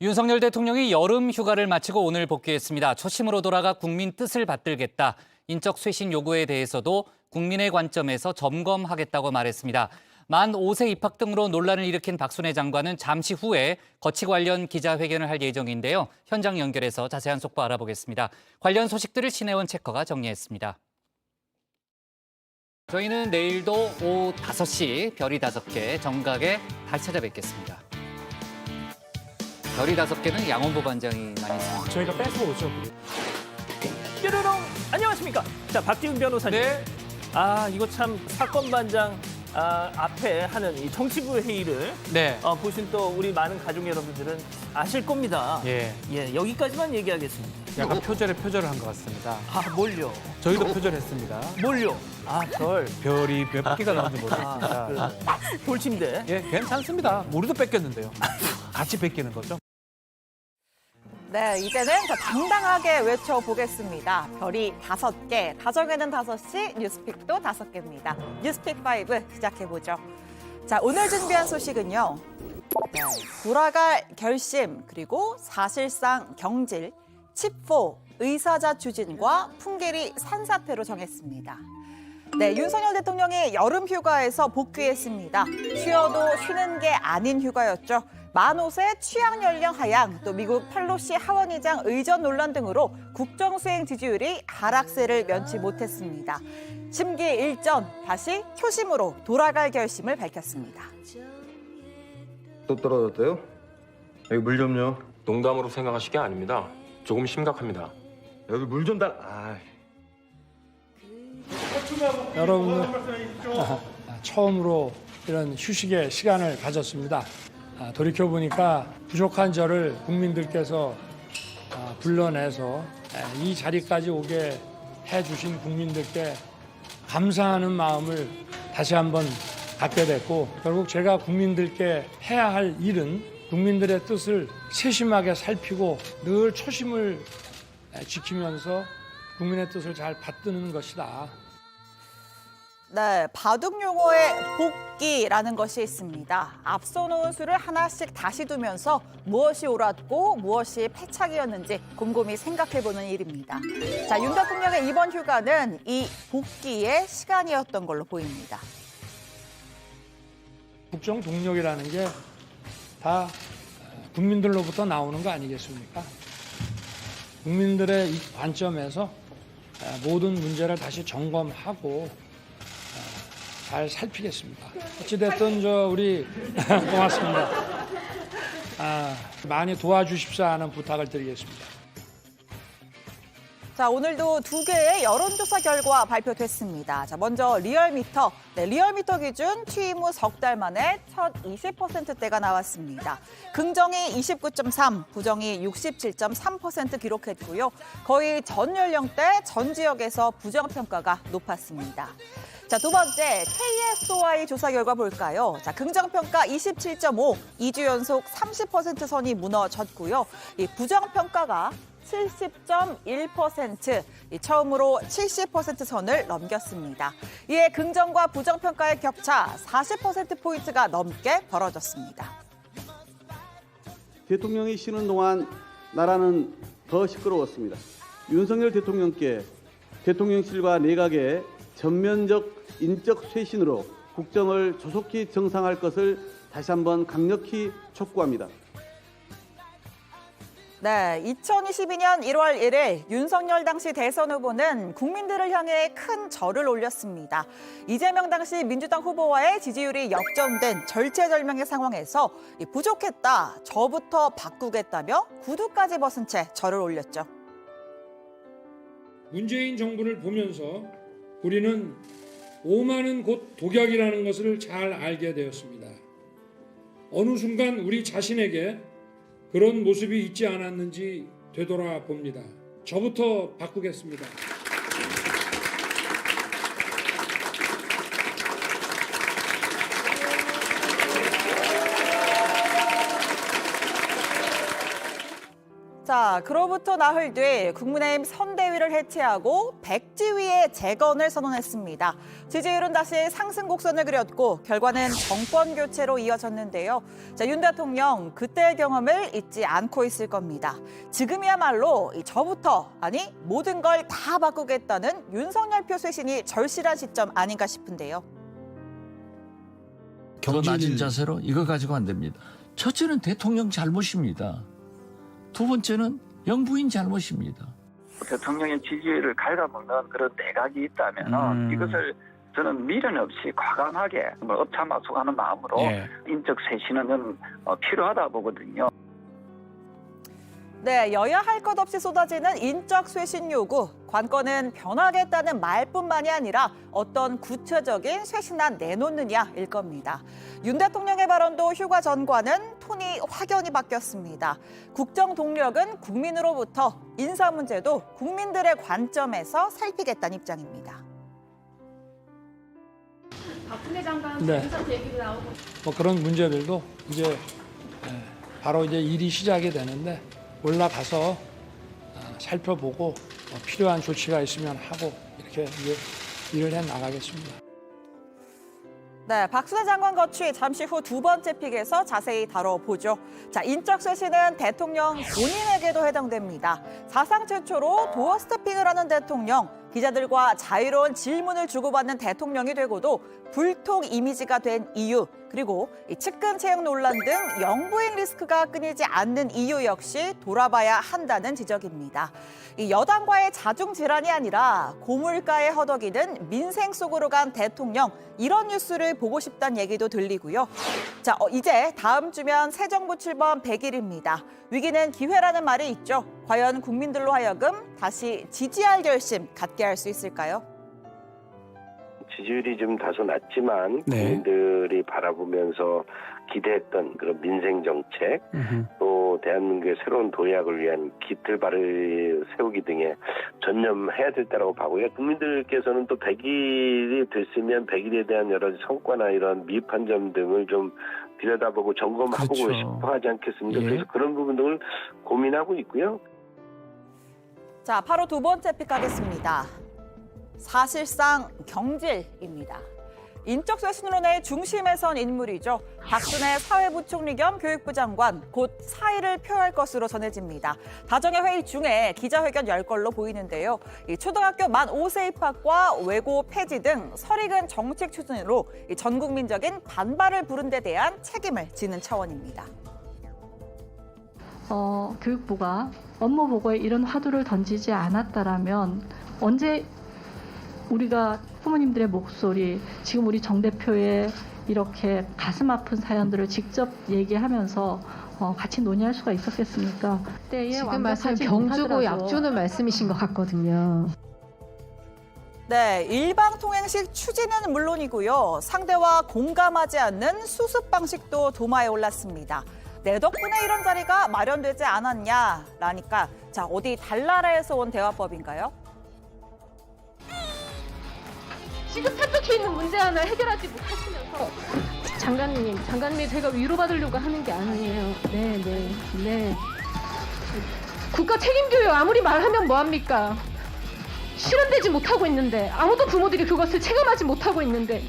윤석열 대통령이 여름 휴가를 마치고 오늘 복귀했습니다. 초심으로 돌아가 국민 뜻을 받들겠다. 인적 쇄신 요구에 대해서도 국민의 관점에서 점검하겠다고 말했습니다. 만 5세 입학 등으로 논란을 일으킨 박순애 장관은 잠시 후에 거치 관련 기자회견을 할 예정인데요. 현장 연결해서 자세한 속보 알아보겠습니다. 관련 소식들을 신혜원 체커가 정리했습니다. 저희는 내일도 오후 5시 별이 5개 정각에 다시 찾아뵙겠습니다. 별이 5개는 양원보 반장이 많이 있습니다. 저희가 뺏어오죠. 뾰로롱 안녕하십니까. 자, 박지훈 변호사님. 네. 이거 참 사건 반장 앞에 하는 이 정치부 회의를 네. 보신 또 우리 많은 가족 여러분들은 아실 겁니다. 예. 여기까지만 얘기하겠습니다. 약간 표절을 한 것 같습니다. 뭘요? 저희도 표절했습니다. 뭘요? 별. 별이 몇 개가 나온지 모르겠습니다. 돌침대. 예, 괜찮습니다. 우리도 뺏겼는데요. 같이 뺏기는 거죠. 네, 이제는 더 당당하게 외쳐보겠습니다. 별이 5개, 다정에는 5시, 뉴스픽도 5개입니다. 뉴스픽 5 시작해보죠. 자, 오늘 준비한 소식은요. 돌아갈 결심, 그리고 사실상 경질, 칩4, 의사자 추진과 풍계리 산사태로 정했습니다. 네, 윤석열 대통령이 여름 휴가에서 복귀했습니다. 쉬어도 쉬는 게 아닌 휴가였죠. 만 5세 취약 연령 하향, 또 미국 펠로시 하원의장 의전 논란 등으로 국정수행 지지율이 하락세를 면치 못했습니다. 심기일전, 다시 초심으로 돌아갈 결심을 밝혔습니다. 또 떨어졌대요? 여기 물 좀요. 농담으로 생각하실 게 아닙니다. 조금 심각합니다. 여기 물 좀 달. 여러분들 처음으로 이런 휴식의 시간을 가졌습니다. 돌이켜보니까 부족한 저를 국민들께서 불러내서 이 자리까지 오게 해주신 국민들께 감사하는 마음을 다시 한번 갖게 됐고, 결국 제가 국민들께 해야 할 일은 국민들의 뜻을 세심하게 살피고 늘 초심을 지키면서 국민의 뜻을 잘 받드는 것이다. 네, 바둑 용어에 복기라는 것이 있습니다. 앞서 놓은 수를 하나씩 다시 두면서 무엇이 옳았고 무엇이 패착이었는지 곰곰이 생각해보는 일입니다. 자, 윤 대통령의 이번 휴가는 이 복기의 시간이었던 걸로 보입니다. 국정 동력이라는 게 다 국민들로부터 나오는 거 아니겠습니까? 국민들의 이 관점에서 모든 문제를 다시 점검하고 잘 살피겠습니다. 어찌됐든 우리 고맙습니다. 많이 도와주십사 하는 부탁을 드리겠습니다. 자, 오늘도 2개의 여론조사 결과 발표됐습니다. 자, 먼저 리얼미터. 네, 리얼미터 기준 취임 후 석 달 만에 첫 20%대가 나왔습니다. 긍정이 29.3, 부정이 67.3% 기록했고요. 거의 전 연령대, 전 지역에서 부정평가가 높았습니다. 자, 두 번째 KSOI 조사 결과 볼까요? 자, 긍정평가 27.5, 2주 연속 30% 선이 무너졌고요. 이 부정평가가 70.1%, 처음으로 70% 선을 넘겼습니다. 이에 긍정과 부정평가의 격차 40%포인트가 넘게 벌어졌습니다. 대통령이 쉬는 동안 나라는 더 시끄러웠습니다. 윤석열 대통령께 대통령실과 내각의 전면적 인적 쇄신으로 국정을 조속히 정상할 것을 다시 한번 강력히 촉구합니다. 네, 2022년 1월 1일 윤석열 당시 대선 후보는 국민들을 향해 큰 절을 올렸습니다. 이재명 당시 민주당 후보와의 지지율이 역전된 절체절명의 상황에서 부족했다, 저부터 바꾸겠다며 구두까지 벗은 채 절을 올렸죠. 문재인 정부를 보면서 우리는 오만은 곧 독약이라는 것을 잘 알게 되었습니다. 어느 순간 우리 자신에게 그런 모습이 있지 않았는지 되돌아봅니다. 저부터 바꾸겠습니다. 자, 그로부터 나흘 뒤 국민의힘 선대위를 해체하고 백지위의 재건을 선언했습니다. 지지율은 다시 상승 곡선을 그렸고 결과는 정권 교체로 이어졌는데요. 자, 윤 대통령 그때의 경험을 잊지 않고 있을 겁니다. 지금이야말로 저부터 아니 모든 걸 다 바꾸겠다는 윤석열표 쇄신이 절실한 시점 아닌가 싶은데요. 낮은 자세로 이거 가지고 안 됩니다. 첫째는 대통령 잘못입니다. 두 번째는 영부인 잘못입니다. 대통령의 지지율을 갉아먹는 그런 내각이 있다면 이것을 저는 미련 없이 과감하게 업차마속하는 마음으로 인적 쇄신은 필요하다 보거든요. 네, 여야 할 것 없이 쏟아지는 인적 쇄신 요구. 관건은 변하겠다는 말뿐만이 아니라 어떤 구체적인 쇄신안 내놓느냐일 겁니다. 윤 대통령의 발언도 휴가 전과는 톤이 확연히 바뀌었습니다. 국정 동력은 국민으로부터, 인사 문제도 국민들의 관점에서 살피겠다는 입장입니다. 박근혜 장관 네. 인사 얘기도 나오고. 뭐 그런 문제들도 이제 바로 이제 일이 시작이 되는데 올라가서 살펴보고 필요한 조치가 있으면 하고 이렇게 이제 일을 해 나가겠습니다. 네, 박순애 장관 거취 잠시 후 두 번째 픽에서 자세히 다뤄보죠. 자, 인적 쇄신은 대통령 본인에게도 해당됩니다. 사상 최초로 도어 스태핑을 하는 대통령, 기자들과 자유로운 질문을 주고받는 대통령이 되고도 불통 이미지가 된 이유, 그리고 측근 채용 논란 등 영부인 리스크가 끊이지 않는 이유 역시 돌아봐야 한다는 지적입니다. 이 여당과의 자중 질환이 아니라 고물가에 허덕이는 민생 속으로 간 대통령, 이런 뉴스를 보고 싶다는 얘기도 들리고요. 자, 이제 다음 주면 새 정부 출범 100일입니다. 위기는 기회라는 말이 있죠. 과연 국민들로 하여금 다시 지지할 결심 갖게 할 수 있을까요? 지지율이 좀 다소 낮지만 국민들이 바라보면서 기대했던 그런 민생 정책, 또 대한민국의 새로운 도약을 위한 기틀발을 세우기 등에 전념해야 될 때라고 보고요. 국민들께서는 또 100일이 됐으면 100일에 대한 여러 성과나 이런 미흡한 점 등을 좀 들여다보고 점검하고 싶어 하지 않겠습니까? 그래서 그런 부분 등을 고민하고 있고요. 자, 바로 두 번째 픽 가겠습니다. 사실상 경질입니다. 인적 쇄신론의 중심에 선 인물이죠. 박순애 사회부총리 겸 교육부 장관, 곧 사의를 표할 것으로 전해집니다. 다정의 회의 중에 기자회견 열 걸로 보이는데요. 초등학교 만 5세 입학과 외고 폐지 등 설익은 정책 추진으로 전 국민적인 반발을 부른 데 대한 책임을 지는 차원입니다. 교육부가 업무 보고에 이런 화두를 던지지 않았다라면 언제 우리가 부모님들의 목소리, 지금 우리 정 대표의 이렇게 가슴 아픈 사연들을 직접 얘기하면서 같이 논의할 수가 있었겠습니까? 지금 말씀 경주고 약주는 말씀이신 것 같거든요. 네, 일방통행식 추진은 물론이고요. 상대와 공감하지 않는 수습 방식도 도마에 올랐습니다. 내 덕분에 이런 자리가 마련되지 않았냐라니까, 자, 어디 달나라에서 온 대화법인가요? 지금 산적해 있는 문제 하나 해결하지 못하시면서 장관님이 제가 위로받으려고 하는 게 아니에요. 네. 국가 책임교육 아무리 말하면 뭐합니까? 실현되지 못하고 있는데, 아무도 부모들이 그것을 체감하지 못하고 있는데.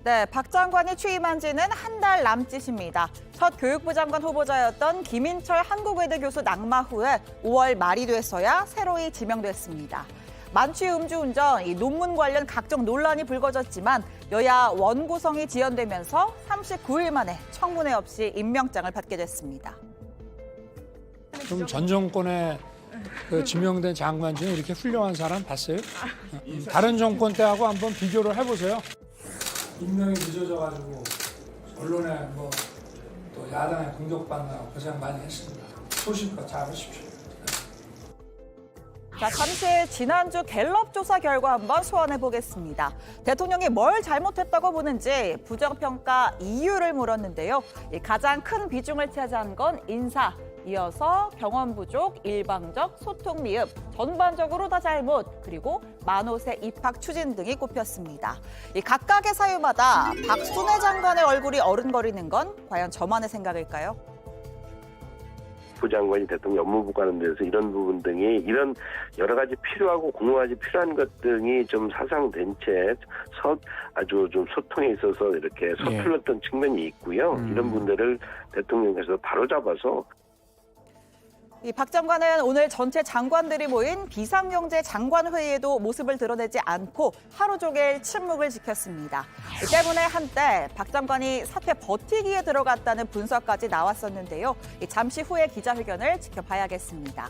네, 박 장관이 취임한 지는 한 달 남짓입니다. 첫 교육부 장관 후보자였던 김인철 한국외대 교수 낙마 후에 5월 말이 돼서야 새로이 지명됐습니다. 만취 음주운전, 이 논문 관련 각종 논란이 불거졌지만 여야 원구성이 지연되면서 39일 만에 청문회 없이 임명장을 받게 됐습니다. 좀 전 정권에 지명된 장관 중에 이렇게 훌륭한 사람 봤어요? 다른 정권 때하고 한번 비교를 해보세요. 임명이 늦어져가지고 언론에 또 야당에 공격받느라고 고생 많이 했습니다. 소신껏 잘하십시오. 자, 잠시 지난주 갤럽 조사 결과 한번 소환해 보겠습니다. 대통령이 뭘 잘못했다고 보는지 부정평가 이유를 물었는데요. 가장 큰 비중을 차지한 건 인사, 이어서 경험 부족, 일방적, 소통 미흡, 전반적으로 다 잘못, 그리고 만 5세 입학 추진 등이 꼽혔습니다. 이 각각의 사유마다 박순애 장관의 얼굴이 어른거리는 건 과연 저만의 생각일까요? 국토부 장관이 대통령 업무부 가는 데서 이런 부분 등이 이런 여러 가지 필요하고 공론화지 필요한 것 등이 좀 사상된 채 아주 좀 소통에 있어서 이렇게 서툴렀던 측면이 있고요. 이런 분들을 대통령께서 바로잡아서 이 박 장관은 오늘 전체 장관들이 모인 비상경제 장관회의에도 모습을 드러내지 않고 하루 종일 침묵을 지켰습니다. 이 때문에 한때 박 장관이 사퇴 버티기에 들어갔다는 분석까지 나왔었는데요. 잠시 후에 기자회견을 지켜봐야겠습니다.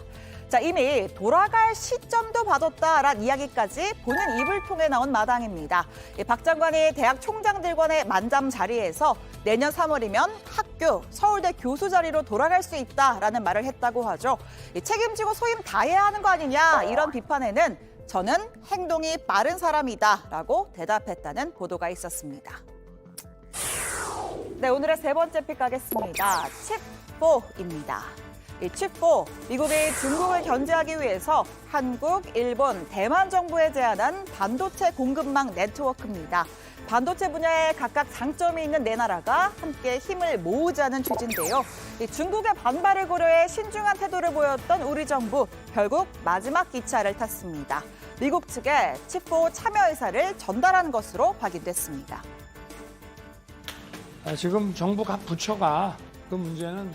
자, 이미 돌아갈 시점도 봐뒀다라는 이야기까지 본인 입을 통해 나온 마당입니다. 박 장관이 대학 총장들과의 만담 자리에서 내년 3월이면 학교, 서울대 교수 자리로 돌아갈 수 있다라는 말을 했다고 하죠. 책임지고 소임 다해야 하는 거 아니냐 이런 비판에는 저는 행동이 빠른 사람이다라고 대답했다는 보도가 있었습니다. 네, 오늘의 세 번째 픽 가겠습니다. 칩4입니다. 이 칩4, 미국이 중국을 견제하기 위해서 한국, 일본, 대만 정부에 제안한 반도체 공급망 네트워크입니다. 반도체 분야에 각각 장점이 있는 네 나라가 함께 힘을 모으자는 취지인데요. 이 중국의 반발을 고려해 신중한 태도를 보였던 우리 정부, 결국 마지막 기차를 탔습니다. 미국 측에 칩4 참여 의사를 전달한 것으로 확인됐습니다. 지금 정부 각 부처가 그 문제는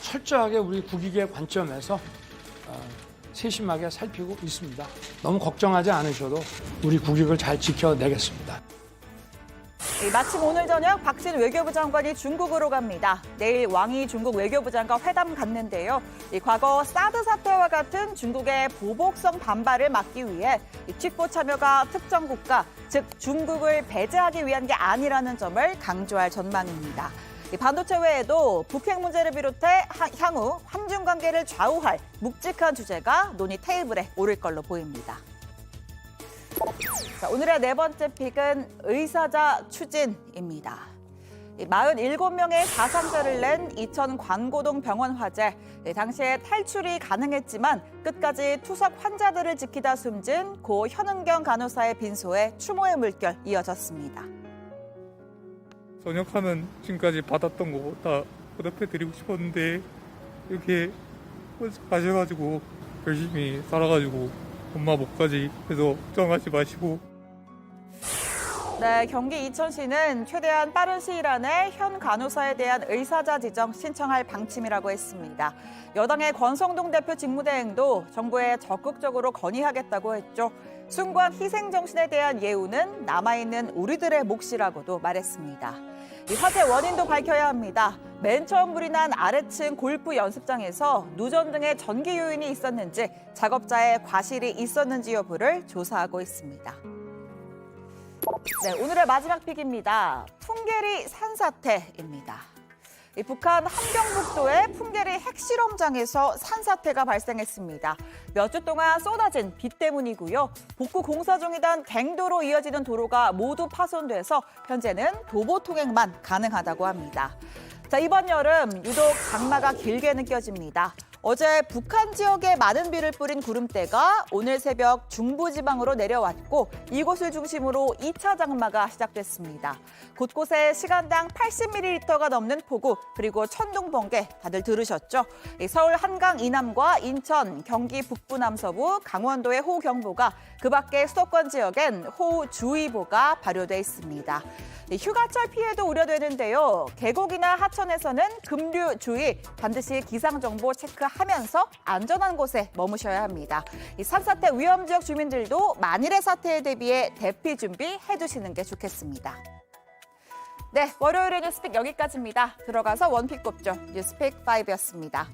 철저하게 우리 국익의 관점에서 세심하게 살피고 있습니다. 너무 걱정하지 않으셔도 우리 국익을 잘 지켜내겠습니다. 마침 오늘 저녁 박신 외교부 장관이 중국으로 갑니다. 내일 왕이 중국 외교부 장관 회담 갖는데요. 과거 사드 사태와 같은 중국의 보복성 반발을 막기 위해 칩4 참여가 특정 국가, 즉 중국을 배제하기 위한 게 아니라는 점을 강조할 전망입니다. 반도체 외에도 북핵 문제를 비롯해 향후 한중 관계를 좌우할 묵직한 주제가 논의 테이블에 오를 걸로 보입니다. 자, 오늘의 네 번째 픽은 의사자 추진입니다. 47명의 사상자를 낸 이천 관고동 병원 화재. 당시에 탈출이 가능했지만 끝까지 투석 환자들을 지키다 숨진 고 현은경 간호사의 빈소에 추모의 물결 이어졌습니다. 전역하면 지금까지 받았던 거 다 보답해드리고 싶었는데 이렇게 가셔가지고 열심히 살아가지고 엄마 목까지 해서 걱정하지 마시고. 네, 경기 이천시는 최대한 빠른 시일 안에 현 간호사에 대한 의사자 지정 신청할 방침이라고 했습니다. 여당의 권성동 대표 직무대행도 정부에 적극적으로 건의하겠다고 했죠. 숭고한 희생 정신에 대한 예우는 남아있는 우리들의 몫이라고도 말했습니다. 이 화재 원인도 밝혀야 합니다. 맨 처음 불이 난 아래층 골프 연습장에서 누전 등의 전기 요인이 있었는지 작업자의 과실이 있었는지 여부를 조사하고 있습니다. 네, 오늘의 마지막 픽입니다. 풍계리 산사태입니다. 북한 함경북도의 풍계리 핵실험장에서 산사태가 발생했습니다. 몇 주 동안 쏟아진 비 때문이고요. 복구 공사 중이던 갱도로 이어지는 도로가 모두 파손돼서 현재는 도보 통행만 가능하다고 합니다. 자, 이번 여름 유독 장마가 길게 느껴집니다. 어제 북한 지역에 많은 비를 뿌린 구름대가 오늘 새벽 중부지방으로 내려왔고 이곳을 중심으로 2차 장마가 시작됐습니다. 곳곳에 시간당 80ml가 넘는 폭우 그리고 천둥, 번개 다들 들으셨죠? 서울 한강 이남과 인천, 경기 북부 남서부, 강원도의 호우경보가 그 밖에 수도권 지역엔 호우주의보가 발효돼 있습니다. 휴가철 피해도 우려되는데요. 계곡이나 하천에서는 급류주의, 반드시 기상정보 체크하면서 안전한 곳에 머무셔야 합니다. 이 산사태 위험 지역 주민들도 만일의 사태에 대비해 대피 준비해 두시는 게 좋겠습니다. 네, 월요일의 뉴스픽 여기까지입니다. 들어가서 원픽 꼽죠. 뉴스픽 5였습니다.